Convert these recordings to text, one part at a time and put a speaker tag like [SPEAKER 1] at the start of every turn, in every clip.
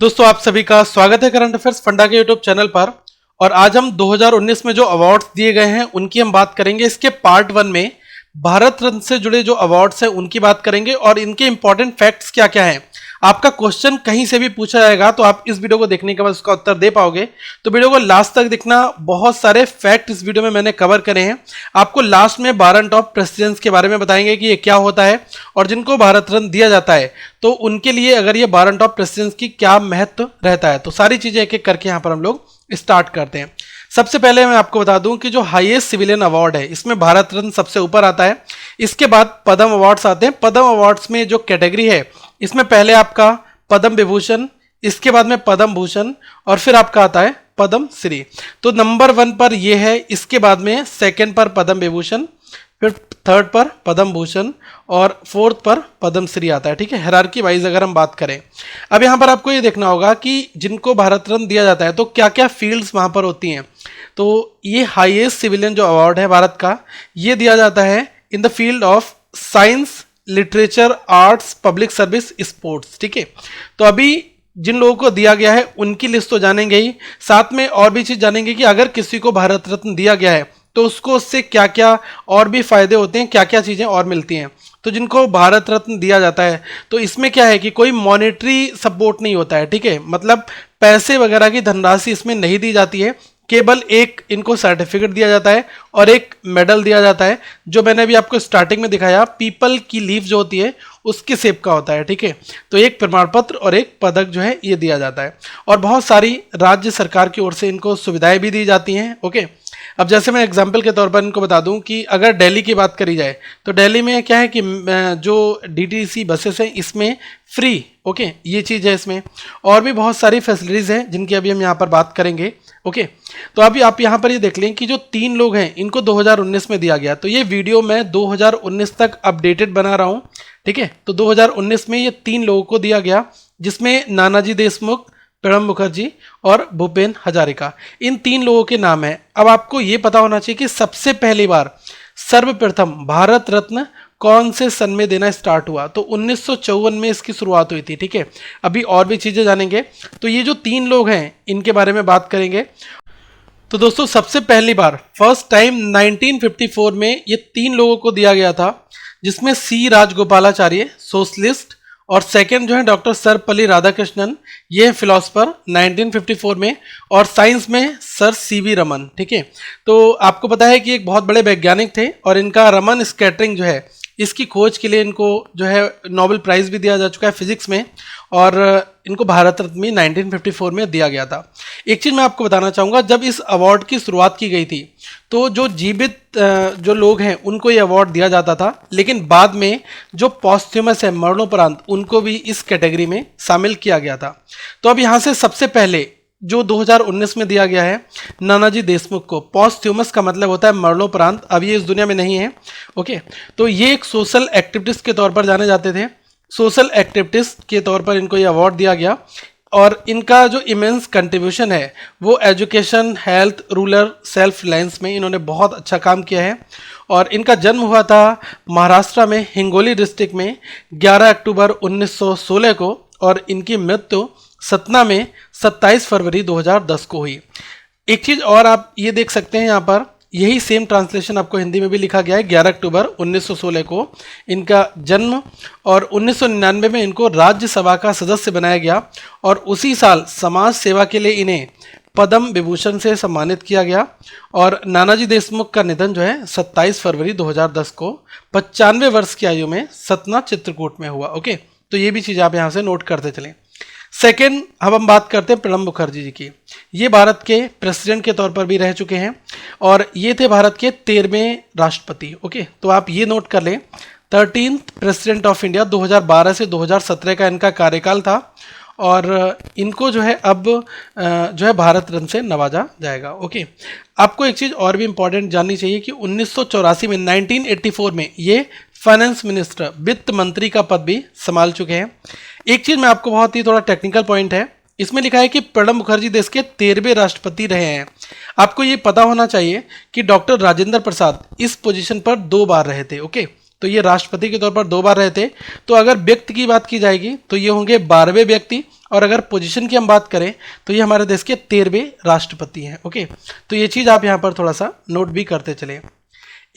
[SPEAKER 1] दोस्तों आप सभी का स्वागत है करंट अफेयर्स फंडा के यूट्यूब चैनल पर। और आज हम 2019 में जो अवार्ड्स दिए गए हैं उनकी हम बात करेंगे। इसके पार्ट 1 में भारत रत्न से जुड़े जो अवार्ड्स हैं उनकी बात करेंगे और इनके इंपॉर्टेंट फैक्ट्स क्या क्या हैं। आपका क्वेश्चन कहीं से भी पूछा जाएगा तो आप इस वीडियो को देखने के बाद उसका उत्तर दे पाओगे। तो वीडियो को लास्ट तक देखना, बहुत सारे फैक्ट इस वीडियो में मैंने कवर करे हैं। आपको लास्ट में 12 टॉप प्रेसिडेंट्स के बारे में बताएंगे कि ये क्या होता है और जिनको भारत रत्न दिया जाता है तो उनके लिए अगर ये 12 टॉप प्रेसिडेंट्स की क्या महत्व रहता है। तो सारी चीजें एक एक करके यहाँ पर हम लोग स्टार्ट करते हैं। सबसे पहले मैं आपको बता दूं कि जो हाईएस्ट सिविलियन अवार्ड है इसमें भारत रत्न सबसे ऊपर आता है। इसके बाद पद्म अवार्ड्स आते हैं। पद्म अवार्ड्स में जो कैटेगरी है इसमें पहले आपका पद्म विभूषण, इसके बाद में पद्म भूषण और फिर आपका आता है पद्म श्री। तो नंबर 1 पर ये है, इसके बाद में सेकंड पर पद्म विभूषण, फिर थर्ड पर पद्म भूषण और फोर्थ पर पद्म श्री आता है। ठीक है, हायरार्की वाइज अगर हम बात करें। अब यहाँ पर आपको ये देखना होगा कि जिनको भारत रत्न दिया जाता है तो क्या क्या फील्ड्स वहाँ पर होती हैं। तो ये हाईएस्ट सिविलियन जो अवार्ड है भारत का, ये दिया जाता है in the field of science, literature, arts, public service, sports. ठीक है, तो अभी जिन लोगों को दिया गया है उनकी लिस्ट तो जानेंगे ही, साथ में और भी चीज जानेंगे कि अगर किसी को भारत रत्न दिया गया है तो उसको उससे क्या क्या और भी फायदे होते हैं, क्या क्या चीजें और मिलती हैं। तो जिनको भारत रत्न दिया जाता है तो इसमें क्या है कि कोई मॉनेटरी सपोर्ट नहीं होता है। ठीक है, मतलब पैसे वगैरह की धनराशि इसमें नहीं दी जाती है, केवल एक इनको सर्टिफिकेट दिया जाता है और एक मेडल दिया जाता है जो मैंने अभी आपको स्टार्टिंग में दिखाया, पीपल की लीफ जो होती है उसके शेप का होता है। ठीक है, तो एक प्रमाण पत्र और एक पदक जो है ये दिया जाता है और बहुत सारी राज्य सरकार की ओर से इनको सुविधाएं भी दी जाती हैं। ओके, अब जैसे मैं एग्जाम्पल के तौर पर इनको बता दूं कि अगर दिल्ली की बात करी जाए तो दिल्ली में क्या है कि जो डीटीसी बसेस हैं इसमें फ्री, ओके, ये चीज़ है इसमें। और भी बहुत सारी फैसिलिटीज़ हैं जिनकी अभी हम यहाँ पर बात करेंगे। ओके, तो अभी आप यहाँ पर ये देख लें कि जो 3 लोग हैं इनको 2019 में दिया गया। तो ये वीडियो मैं 2019 तक अपडेटेड बना रहा हूँ। ठीक है, तो 2019 में ये 3 लोगों को दिया गया जिसमें नानाजी देशमुख, प्रणब मुखर्जी और भूपेन हजारिका, इन 3 लोगों के नाम हैं। अब आपको ये पता होना चाहिए कि सबसे पहली बार सर्वप्रथम भारत रत्न कौन से सन में देना स्टार्ट हुआ। तो 1954 में इसकी शुरुआत हुई थी। ठीक है, अभी और भी चीजें जानेंगे। तो ये जो 3 लोग हैं इनके बारे में बात करेंगे। तो दोस्तों सबसे पहली बार फर्स्ट टाइम 1954 में ये 3 लोगों को दिया गया था, जिसमें सी राजगोपालाचार्य सोशलिस्ट और सेकंड जो है डॉक्टर सर्वपल्ली राधाकृष्णन, ये फिलोसफर 1954 में, और साइंस में सर सीवी रमन। ठीक है, तो आपको पता है कि एक बहुत बड़े वैज्ञानिक थे और इनका रमन स्कैटरिंग जो है इसकी खोज के लिए इनको जो है नोबेल प्राइज भी दिया जा चुका है फिजिक्स में, और इनको भारत रत्न भी 1954 में दिया गया था। एक चीज़ मैं आपको बताना चाहूँगा, जब इस अवार्ड की शुरुआत की गई थी तो जो जीवित जो लोग हैं उनको ये अवार्ड दिया जाता था, लेकिन बाद में जो पॉस्थ्यूमस है मरणोपरांत उनको भी इस कैटेगरी में शामिल किया गया था। तो अब यहाँ से सबसे पहले जो 2019 में दिया गया है नानाजी देशमुख को, पॉस्थ्यूमस का मतलब होता है मरणोपरांत, अब ये इस दुनिया में नहीं है। ओके, तो ये एक सोशल एक्टिविस्ट के तौर पर जाने जाते थे, सोशल एक्टिविस्ट के तौर पर इनको ये अवार्ड दिया गया। और इनका जो इमेंस कंट्रीब्यूशन है वो education, health, rural self reliance में इन्होंने बहुत अच्छा काम किया है। और इनका जन्म हुआ था महाराष्ट्र में हिंगोली डिस्ट्रिक्ट में 11 अक्टूबर 1916 को, और इनकी मृत्यु सतना में 27 फरवरी 2010 को हुई। एक चीज़ और आप ये देख सकते हैं यहाँ पर, यही सेम ट्रांसलेशन आपको हिंदी में भी लिखा गया है। 11 अक्टूबर 1916 को इनका जन्म, और 1999 में इनको राज्यसभा का सदस्य बनाया गया, और उसी साल समाज सेवा के लिए इन्हें पद्म विभूषण से सम्मानित किया गया। और नानाजी देशमुख का निधन जो है 27 फरवरी 2010 को 95 वर्ष की आयु में सतना चित्रकूट में हुआ। ओके, तो ये भी चीज़ आप यहाँ से नोट करते चलें। सेकेंड, अब हम बात करते हैं प्रणब मुखर्जी जी की। ये भारत के प्रेसिडेंट के तौर पर भी रह चुके हैं और ये थे भारत के 13वें राष्ट्रपति। ओके, तो आप ये नोट कर लें, 13th प्रेसिडेंट ऑफ इंडिया, 2012 से 2017 का इनका कार्यकाल था, और इनको जो है अब जो है भारत रत्न से नवाजा जाएगा। ओके, आपको एक चीज़ और भी इंपॉर्टेंट जाननी चाहिए कि 1984 में 1984 में ये फाइनेंस मिनिस्टर, वित्त मंत्री का पद भी संभाल चुके हैं। एक चीज़ मैं आपको, बहुत ही थोड़ा टेक्निकल पॉइंट है, इसमें लिखा है कि प्रणब मुखर्जी देश के 13वें राष्ट्रपति रहे हैं। आपको ये पता होना चाहिए कि डॉक्टर राजेंद्र प्रसाद इस पोजीशन पर 2 बार रहे थे। ओके, तो ये राष्ट्रपति के तौर पर 2 बार रहे थे। तो अगर व्यक्ति की बात की जाएगी तो ये होंगे 12वें व्यक्ति, और अगर पोजीशन की हम बात करें तो ये हमारे देश के 13वें राष्ट्रपति हैं। ओके, तो ये चीज़ आप यहाँ पर थोड़ा सा नोट भी करते चले।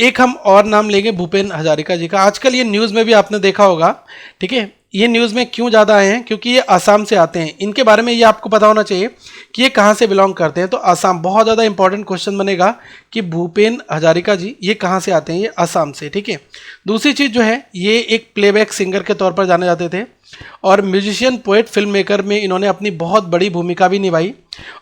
[SPEAKER 1] एक हम और नाम लेंगे भूपेन हजारिका जी का। आजकल ये न्यूज़ में भी आपने देखा होगा, ठीक है। ये न्यूज़ में क्यों ज़्यादा आए हैं, क्योंकि ये आसाम से आते हैं। इनके बारे में ये आपको पता होना चाहिए कि ये कहाँ से बिलोंग करते हैं। तो आसाम बहुत ज़्यादा इंपॉर्टेंट क्वेश्चन बनेगा कि भूपेन हजारिका जी ये कहाँ से आते हैं, ये आसाम से, ठीक है। दूसरी चीज़ जो है, ये एक प्लेबैक सिंगर के तौर पर जाने जाते थे, और म्यूजिशियन, पोएट, फिल्म मेकर में इन्होंने अपनी बहुत बड़ी भूमिका भी निभाई,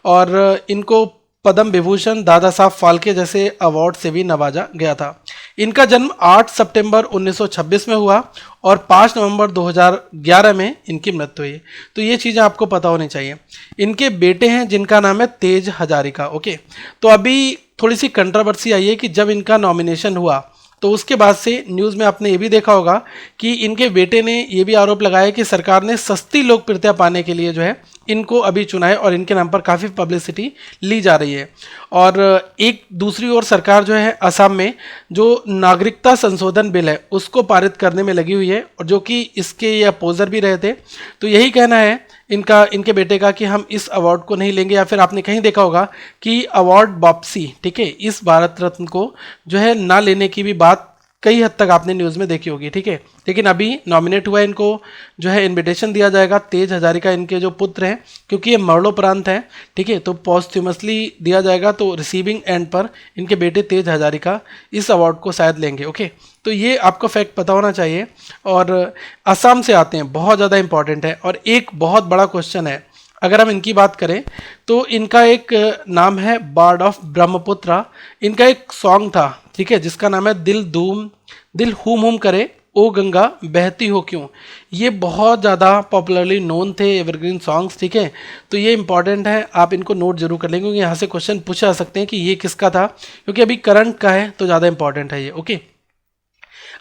[SPEAKER 1] और इनको पद्म विभूषण, दादा साहब फाल्के जैसे अवार्ड से भी नवाजा गया था। इनका जन्म 8 सितंबर 1926 में हुआ और 5 नवंबर 2011 में इनकी मृत्यु हुई। तो ये चीज़ें आपको पता होनी चाहिए। इनके बेटे हैं जिनका नाम है तेज हजारिका। ओके, तो अभी थोड़ी सी कंट्रोवर्सी आई है कि जब इनका नॉमिनेशन हुआ तो उसके बाद से न्यूज़ में आपने ये भी देखा होगा कि इनके बेटे ने ये भी आरोप लगाया कि सरकार ने सस्ती लोकप्रियता पाने के लिए जो है इनको अभी चुना है, और इनके नाम पर काफ़ी पब्लिसिटी ली जा रही है। और एक दूसरी ओर सरकार जो है असम में जो नागरिकता संशोधन बिल है उसको पारित करने में लगी हुई है, और जो कि इसके ये अपोजर भी रहे थे। तो यही कहना है इनके बेटे का कि हम इस अवार्ड को नहीं लेंगे, या फिर आपने कहीं देखा होगा कि अवार्ड वापसी, ठीक है, इस भारत रत्न को जो है ना लेने की भी बात कई हद तक आपने न्यूज़ में देखी होगी, ठीक है। लेकिन अभी नॉमिनेट हुआ है, इनको जो है इनविटेशन दिया जाएगा। तेज हजारिका इनके जो पुत्र हैं, क्योंकि ये मरणोपरांत हैं, ठीक है, तो पॉस्ट्यूमसली दिया जाएगा। तो रिसीविंग एंड पर इनके बेटे तेज हजारिका इस अवार्ड को शायद लेंगे। ओके, तो ये आपको फैक्ट पता होना चाहिए। और असम से आते हैं, बहुत ज़्यादा इंपॉर्टेंट है। और एक बहुत बड़ा क्वेश्चन है, अगर हम इनकी बात करें तो इनका एक नाम है बार्ड ऑफ ब्रह्मपुत्रा। इनका एक सॉन्ग था, ठीक है, जिसका नाम है दिल हुम हुम करे ओ गंगा बहती हो क्यों। ये बहुत ज़्यादा पॉपुलरली नोन थे, एवरग्रीन सॉन्ग्स, ठीक है। तो ये इंपॉर्टेंट है, आप इनको नोट जरूर कर लेंगे, क्योंकि यहाँ से क्वेश्चन पूछा जा सकते हैं कि ये किसका था, क्योंकि अभी करंट का है तो ज़्यादा इंपॉर्टेंट है ये। ओके,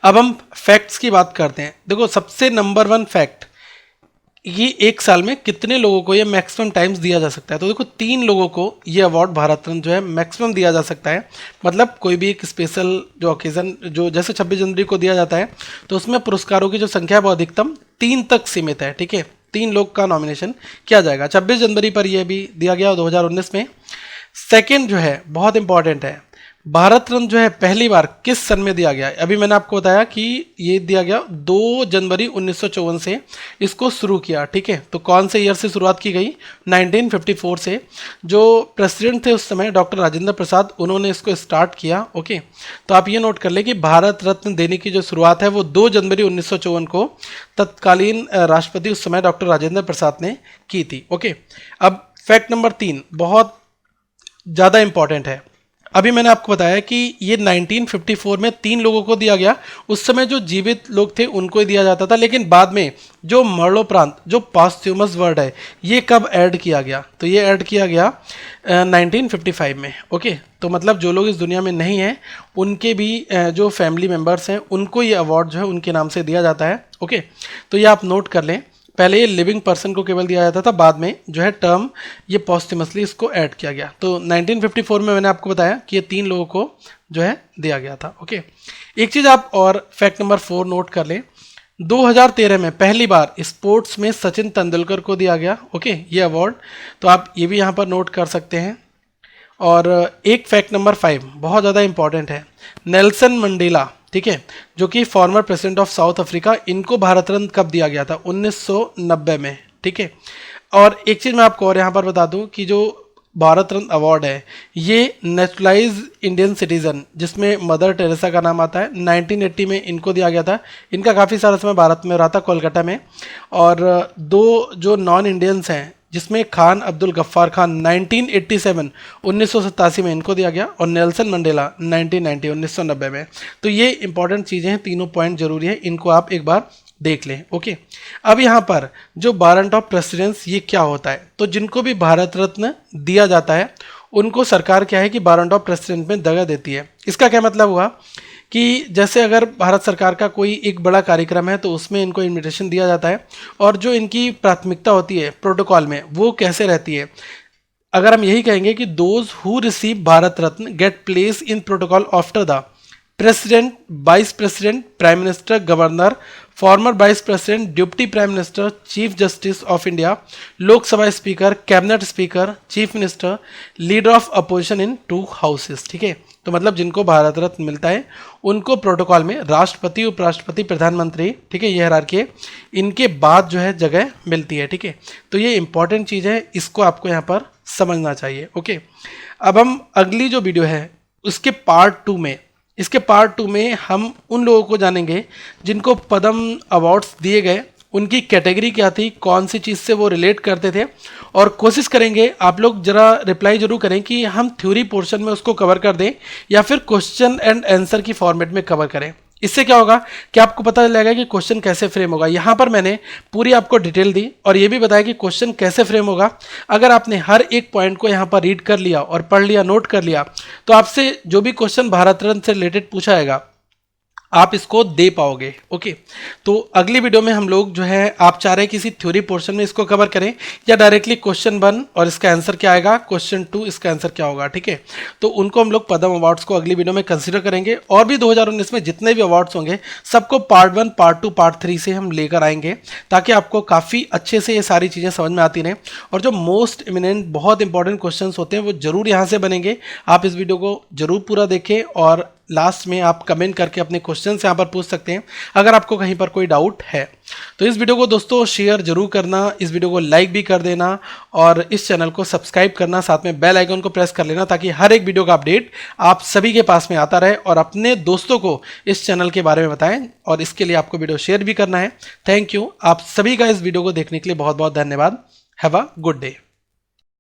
[SPEAKER 1] अब हम फैक्ट्स की बात करते हैं। देखो, सबसे नंबर 1 फैक्ट, ये एक साल में कितने लोगों को ये मैक्सिमम टाइम्स दिया जा सकता है। तो देखो, 3 लोगों को ये अवार्ड भारत रत्न जो है मैक्सिमम दिया जा सकता है। मतलब कोई भी एक स्पेशल जो ओकेजन, जो जैसे 26 जनवरी को दिया जाता है, तो उसमें पुरस्कारों की जो संख्या है वो अधिकतम 3 तक सीमित है, ठीक है। 3 लोग का नॉमिनेशन किया जाएगा। 26 जनवरी पर यह भी दिया गया 2019 में। सेकेंड जो है बहुत इंपॉर्टेंट है, भारत रत्न जो है पहली बार किस सन में दिया गया है। अभी मैंने आपको बताया कि ये दिया गया 2 जनवरी 1954 से इसको शुरू किया, ठीक है। तो कौन से ईयर से शुरुआत की गई, 1954 से। जो प्रेसिडेंट थे उस समय डॉक्टर राजेंद्र प्रसाद, उन्होंने इसको स्टार्ट किया। ओके, तो आप ये नोट कर लें कि भारत रत्न देने की जो शुरुआत है वो 2 जनवरी 1954 को तत्कालीन राष्ट्रपति उस समय डॉक्टर राजेंद्र प्रसाद ने की थी। ओके, अब फैक्ट नंबर 3 बहुत ज़्यादा इंपॉर्टेंट है। अभी मैंने आपको बताया कि ये 1954 में 3 लोगों को दिया गया। उस समय जो जीवित लोग थे उनको ही दिया जाता था, लेकिन बाद में जो मरणोपरांत, जो पॉस्ट्यूमस वर्ड है, ये कब ऐड किया गया, तो ये ऐड किया गया 1955 में। ओके, तो मतलब जो लोग इस दुनिया में नहीं हैं उनके भी जो फैमिली मेम्बर्स हैं उनको ये अवार्ड जो है उनके नाम से दिया जाता है। ओके, तो ये आप नोट कर लें। पहले ये लिविंग पर्सन को केवल दिया जाता था, बाद में जो है टर्म ये पॉस्ट्यूमसली इसको ऐड किया गया। तो 1954 में मैंने आपको बताया कि ये 3 लोगों को जो है दिया गया था। ओके, एक चीज़ आप और फैक्ट नंबर 4 नोट कर लें, 2013 में पहली बार स्पोर्ट्स में सचिन तेंदुलकर को दिया गया। ओके, ये अवार्ड, तो आप ये भी यहाँ पर नोट कर सकते हैं। और एक फैक्ट नंबर 5 बहुत ज़्यादा इंपॉर्टेंट है, नेल्सन मंडेला, ठीक है, जो कि former president of south Africa, इनको भारत रत्न कब दिया गया था, 1990 में, ठीक है। और एक चीज़ मैं आपको और यहाँ पर बता दूँ कि जो भारत रत्न अवार्ड है ये नेचुरलाइज इंडियन सिटीज़न, जिसमें मदर टेरेसा का नाम आता है, 1980 में इनको दिया गया था। इनका काफ़ी सारा समय भारत में रहा था, कोलकाता में। और 2 जो नॉन इंडियंस हैं, जिसमें खान अब्दुल गफ्फार खान 1987 में इनको दिया गया, और नेल्सन मंडेला 1990 में। तो ये इंपॉर्टेंट चीज़ें हैं, तीनों पॉइंट जरूरी है, इनको आप एक बार देख लें। ओके, अब यहाँ पर जो वारंट ऑफ प्रेसिडेंस ये क्या होता है, तो जिनको भी भारत रत्न दिया जाता है उनको सरकार क्या है कि वारंट ऑफ प्रेसिडेंट में दगा देती है। इसका क्या मतलब हुआ कि जैसे अगर भारत सरकार का कोई एक बड़ा कार्यक्रम है तो उसमें इनको इनविटेशन दिया जाता है, और जो इनकी प्राथमिकता होती है प्रोटोकॉल में वो कैसे रहती है, अगर हम यही कहेंगे कि those who receive Bharat Ratna get place in protocol after the president, vice president, prime minister, governor, farmer vice president, deputy prime minister, chief justice of India, Lok Sabha speaker, cabinet speaker, chief minister, leader of opposition in 2 houses. ठीक है, तो मतलब जिनको भारत रत्न मिलता है उनको protocol में राष्ट्रपति, उपराष्ट्रपति, प्रधानमंत्री, ठीक है, ये हायरार्की है, इनके बाद जो है जगह मिलती है। ठीक है, तो ये इंपॉर्टेंट चीज़ है, इसको आपको यहाँ पर समझना चाहिए। ओके, अब हम अगली जो वीडियो है उसके पार्ट 2 में हम उन लोगों को जानेंगे जिनको पद्म अवार्ड्स दिए गए, उनकी कैटेगरी क्या थी, कौन सी चीज़ से वो रिलेट करते थे, और कोशिश करेंगे आप लोग जरा रिप्लाई जरूर करें कि हम थ्योरी पोर्शन में उसको कवर कर दें या फिर क्वेश्चन एंड आंसर की फॉर्मेट में कवर करें। इससे क्या होगा कि आपको पता लगेगा कि क्वेश्चन कैसे फ्रेम होगा। यहाँ पर मैंने पूरी आपको डिटेल दी और ये भी बताया कि क्वेश्चन कैसे फ्रेम होगा। अगर आपने हर एक पॉइंट को यहाँ पर रीड कर लिया और पढ़ लिया, नोट कर लिया, तो आपसे जो भी क्वेश्चन भारत रत्न से रिलेटेड पूछा जाएगा आप इसको दे पाओगे। ओके, तो अगली वीडियो में हम लोग जो है, आप चाह रहे हैं किसी थ्योरी पोर्शन में इसको कवर करें या डायरेक्टली क्वेश्चन 1 और इसका आंसर क्या आएगा, क्वेश्चन 2 इसका आंसर क्या होगा। ठीक है, तो उनको हम लोग पद्म अवार्ड्स को अगली वीडियो में कंसीडर करेंगे और भी 2019 में जितने भी अवार्ड्स होंगे सबको पार्ट 1, पार्ट 2, पार्ट 3 से हम लेकर आएंगे ताकि आपको काफ़ी अच्छे से ये सारी चीज़ें समझ में आती रहें। और जो मोस्ट इमिनेंट बहुत इंपॉर्टेंट क्वेश्चन होते हैं वो जरूर यहाँ से बनेंगे। आप इस वीडियो को जरूर पूरा देखें और लास्ट में आप कमेंट करके अपने क्वेश्चन यहाँ पर पूछ सकते हैं अगर आपको कहीं पर कोई डाउट है। तो इस वीडियो को दोस्तों शेयर जरूर करना, इस वीडियो को लाइक भी कर देना और इस चैनल को सब्सक्राइब करना, साथ में बेल आइकन को प्रेस कर लेना ताकि हर एक वीडियो का अपडेट आप सभी के पास में आता रहे, और अपने दोस्तों को इस चैनल के बारे में बताएं। और इसके लिए आपको वीडियो शेयर भी करना है। थैंक यू, आप सभी का इस वीडियो को देखने के लिए बहुत बहुत धन्यवाद। Have a good day.